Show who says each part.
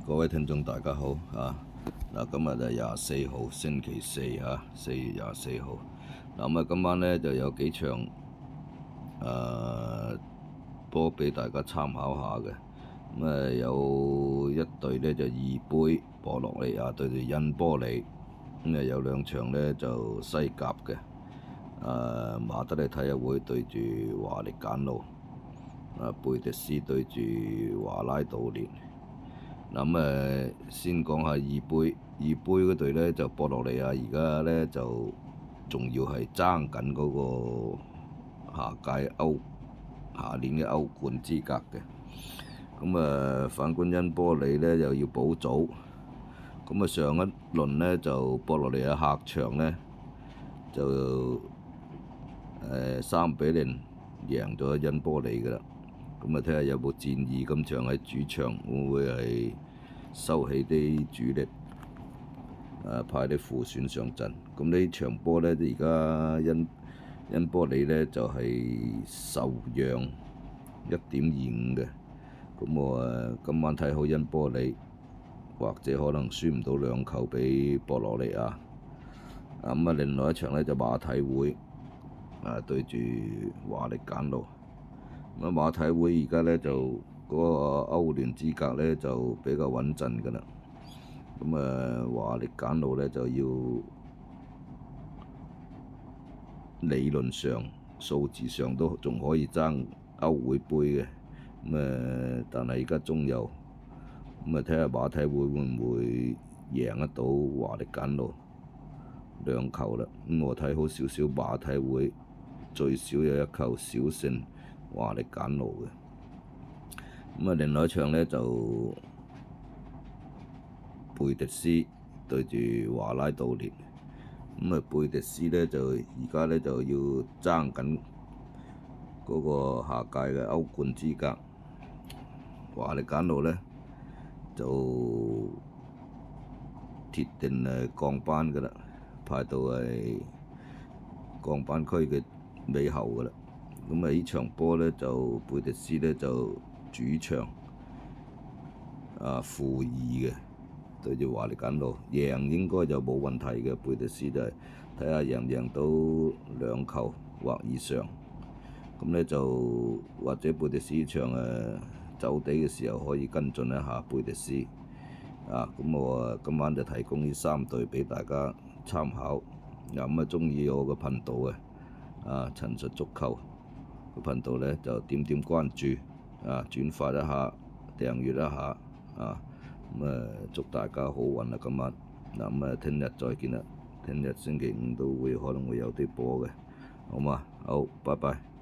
Speaker 1: 各位聽眾大家好啊！嗱，今日就24號星期四嚇，4月24號。咁今晚呢就有幾場波俾大家參考下嘅。有一隊呢就二杯博洛尼亞對住恩波里，有兩場呢就西甲嘅。馬德里體育會對住華力簡奴，貝迪斯對住華拉道列。先講下二杯嗰隊呢，就博洛尼亞，而家呢就仲要係爭緊嗰個下年嘅歐冠資格嘅。反觀恩波里呢又要補組。上一輪呢就博洛尼亞客場呢就3-0贏咗恩波里㗎啦。睇下有冇戰意，今場喺主場會唔會係收起啲主力，派啲副選上陣。呢場波呢，而家恩波里呢就係受讓1.25嘅。我今晚睇好恩波里，或者可能輸唔到兩球俾博洛尼亞。另外一場呢，就馬體會對住華力簡奴。馬體會而家呢就嗰個歐聯資格呢就比較穩陣㗎啦。華力簡奴呢就要理論上數字上都仲可以爭歐會杯嘅。但係而家中游，睇下馬體會會唔會贏得到華力簡奴兩球啦。我睇好少少馬體會最少有一球小勝華力簡奴嘅。另外一場呢，就貝迪斯對住華拉道列。貝迪斯呢，就而家呢就要爭緊嗰個下屆嘅歐冠資格。華力簡奴呢，就鐵定降班㗎啦，排到係降班區嘅尾後㗎啦。呢場波呢，就貝迪斯呢，就主場負2嘅對住華力簡奴，贏應該就冇問題嘅。貝迪斯就係睇下贏唔贏到兩球或以上。就或者貝迪斯場走地嘅時候可以跟進一下貝迪斯。我今晚就提供呢3隊俾大家參考。鍾意我個頻道嘅陳述足球個頻道呢，就點關注轉發一下，訂閱一下祝大家好運啦！今晚聽日再見啦，聽日星期5都可能會有啲波嘅，好嘛？好，拜拜。